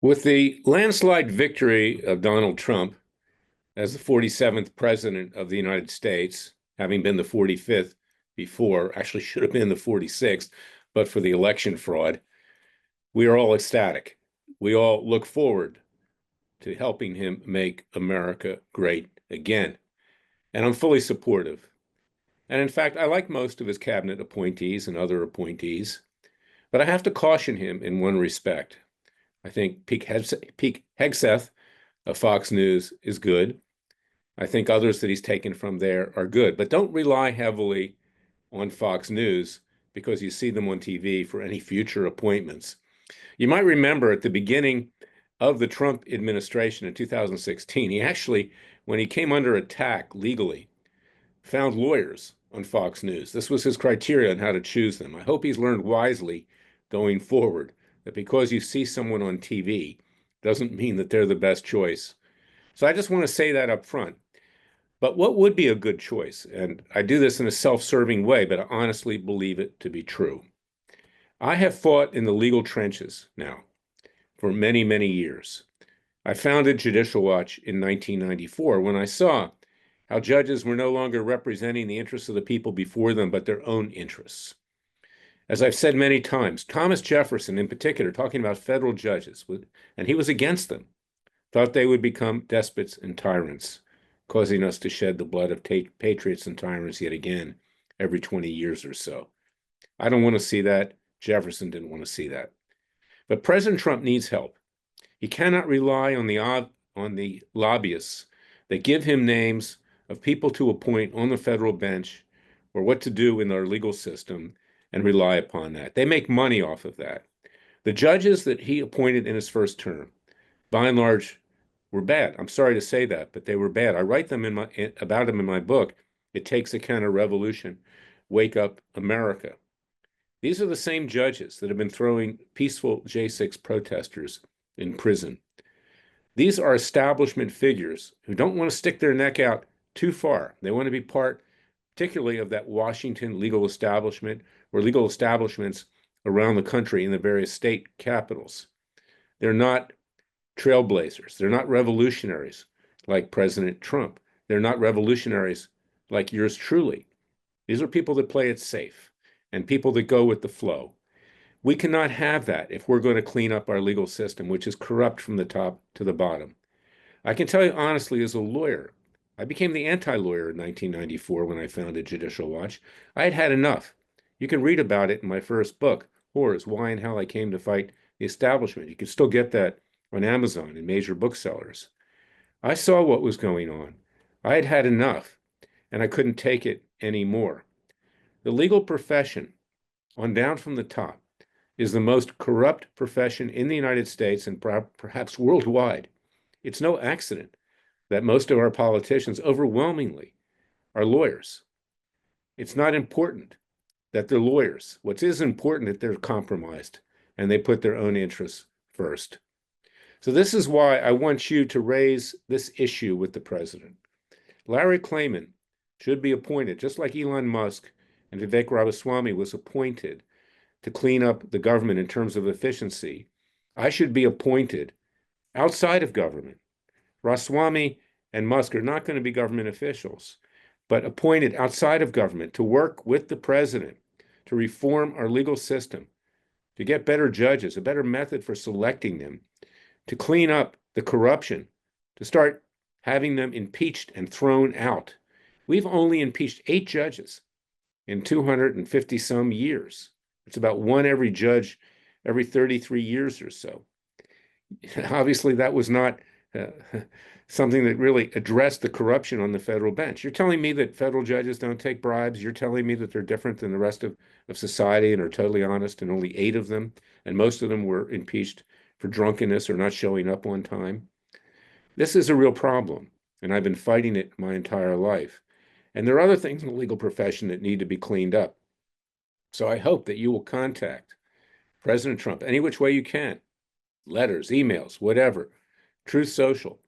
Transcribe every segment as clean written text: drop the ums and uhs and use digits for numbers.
With the landslide victory of Donald Trump as the 47th president of the United States, having been the 45th before, actually should have been the 46th, but for the election fraud, we are all ecstatic. We all look forward to helping him make America great again. And I'm fully supportive. And in fact, I like most of his cabinet appointees and other appointees, but I have to caution him in one respect. I think Pete Hegseth of Fox News is good. I think others that he's taken from there are good, but don't rely heavily on Fox News because you see them on TV for any future appointments. You might remember at the beginning of the Trump administration in 2016, he actually, when he came under attack legally, found lawyers on Fox News. This was his criteria on how to choose them. I hope he's learned wisely going forward that because you see someone on TV doesn't mean that they're the best choice. So I just want to say that up front. But what would be a good choice? And I do this in a self-serving way, but I honestly believe it to be true. I have fought in the legal trenches now for many, many years. I founded Judicial Watch in 1994 when I saw how judges were no longer representing the interests of the people before them, but their own interests. As I've said many times, Thomas Jefferson in particular, talking about federal judges, and he was against them, thought they would become despots and tyrants, causing us to shed the blood of patriots and tyrants yet again every 20 years or so. I don't want to see that. Jefferson didn't want to see that. But President Trump needs help. He cannot rely on the lobbyists that give him names of people to appoint on the federal bench or what to do in our legal system and rely upon that. They make money off of that. The judges that he appointed in his first term, by and large, were bad. I'm sorry to say that, but they were bad. I write them about them in my book. It Takes a Counter-Revolution. Wake Up America. These are the same judges that have been throwing peaceful J6 protesters in prison. These are establishment figures who don't want to stick their neck out too far. They want to be part, particularly of that Washington legal establishment or legal establishments around the country in the various state capitals. They're not trailblazers. They're not revolutionaries like President Trump. They're not revolutionaries like yours truly. These are people that play it safe and people that go with the flow. We cannot have that if we're going to clean up our legal system, which is corrupt from the top to the bottom. I can tell you honestly, as a lawyer, I became the anti-lawyer in 1994 when I founded Judicial Watch. I had had enough. You can read about it in my first book, Horrors, Why and How I Came to Fight the Establishment. You can still get that on Amazon and major booksellers. I saw what was going on. I had had enough, and I couldn't take it anymore. The legal profession, on down from the top, is the most corrupt profession in the United States and perhaps worldwide. It's no accident that most of our politicians overwhelmingly are lawyers. It's not important that they're lawyers. What is important that they're compromised and they put their own interests first. So this is why I want you to raise this issue with the president. Larry Klayman should be appointed, just like Elon Musk and Vivek Ramaswamy was appointed to clean up the government in terms of efficiency. I should be appointed outside of government. Ramaswamy and Musk are not going to be government officials, but appointed outside of government to work with the president to reform our legal system, to get better judges, a better method for selecting them, to clean up the corruption, to start having them impeached and thrown out. We've only impeached 8 judges in 250 some years. It's about one every judge every 33 years or so. Obviously, that was not something that really addressed the corruption on the federal bench. You're telling me that federal judges don't take bribes? You're telling me that they're different than the rest of society and are totally honest, and only 8 of them, and most of them were impeached for drunkenness or not showing up on time? This is a real problem, and I've been fighting it my entire life. And there are other things in the legal profession that need to be cleaned up. So I hope that you will contact President Trump any which way you can, letters, emails, whatever, Truth Social,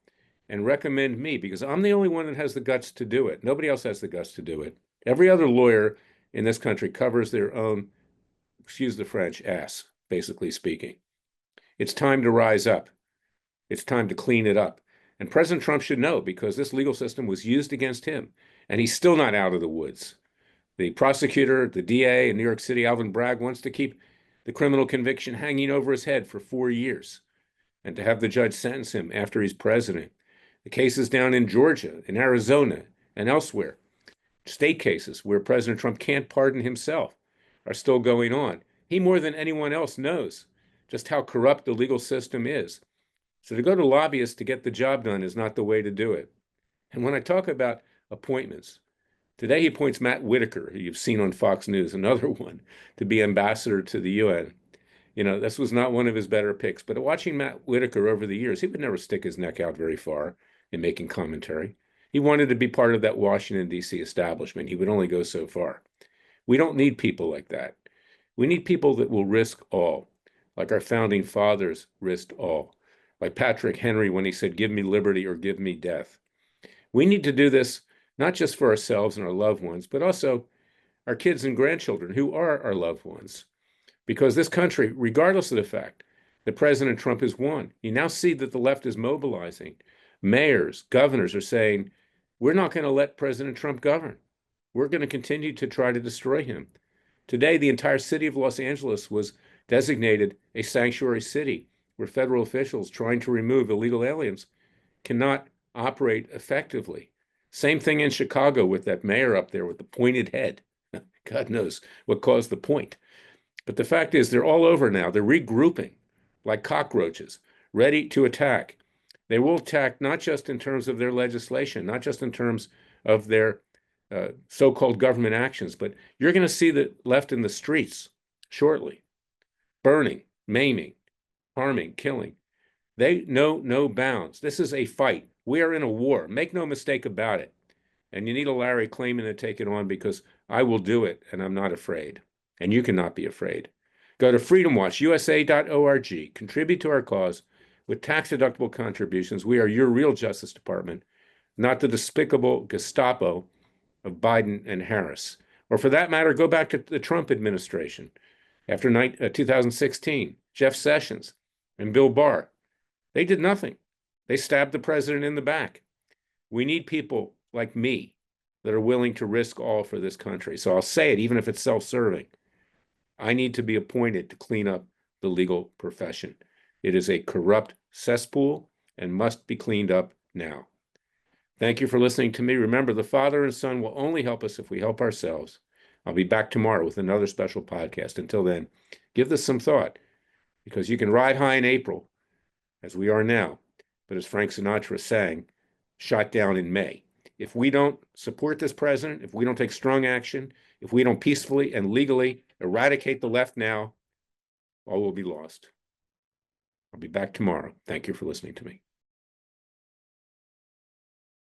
and recommend me because I'm the only one that has the guts to do it. Nobody else has the guts to do it. Every other lawyer in this country covers their own, excuse the French, ass, basically speaking. It's time to rise up. It's time to clean it up. And President Trump should know because this legal system was used against him, and he's still not out of the woods. The prosecutor, the DA in New York City, Alvin Bragg, wants to keep the criminal conviction hanging over his head for 4 years and to have the judge sentence him after he's president. The cases down in Georgia, in Arizona, and elsewhere, state cases where President Trump can't pardon himself, are still going on. He, more than anyone else, knows just how corrupt the legal system is. So to go to lobbyists to get the job done is not the way to do it. And when I talk about appointments, today he appoints Matt Whitaker, who you've seen on Fox News, another one, to be ambassador to the UN. This was not one of his better picks, but watching Matt Whitaker over the years, he would never stick his neck out very far in making commentary. He wanted to be part of that Washington, D.C. establishment. He would only go so far. We don't need people like that. We need people that will risk all, like our founding fathers risked all, like Patrick Henry when he said, "Give me liberty or give me death." We need to do this not just for ourselves and our loved ones, but also our kids and grandchildren who are our loved ones. Because this country, regardless of the fact that President Trump has won, you now see that the left is mobilizing. Mayors, governors are saying, we're not going to let President Trump govern. We're going to continue to try to destroy him. Today, the entire city of Los Angeles was designated a sanctuary city where federal officials trying to remove illegal aliens cannot operate effectively. Same thing in Chicago with that mayor up there with the pointed head. God knows what caused the point. But the fact is, they're all over now. They're regrouping like cockroaches, ready to attack. They will attack not just in terms of their legislation, not just in terms of their so-called government actions, but you're going to see the left in the streets shortly, burning, maiming, harming, killing. They know no bounds. This is a fight. We are in a war. Make no mistake about it. And you need a Larry Klayman to take it on because I will do it, and I'm not afraid. And you cannot be afraid. Go to freedomwatchusa.org. Contribute to our cause with tax-deductible contributions. We are your real Justice Department, not the despicable Gestapo of Biden and Harris. Or for that matter, go back to the Trump administration after 2016, Jeff Sessions and Bill Barr. They did nothing. They stabbed the president in the back. We need people like me that are willing to risk all for this country. So I'll say it, even if it's self-serving. I need to be appointed to clean up the legal profession. It is a corrupt cesspool and must be cleaned up now. Thank you for listening to me. Remember, the Father and Son will only help us if we help ourselves. I'll be back tomorrow with another special podcast. Until then, give this some thought because you can ride high in April, as we are now, but as Frank Sinatra sang, shot down in May. If we don't support this president, if we don't take strong action, if we don't peacefully and legally eradicate the left now, all will be lost. I'll be back tomorrow. Thank you for listening to me.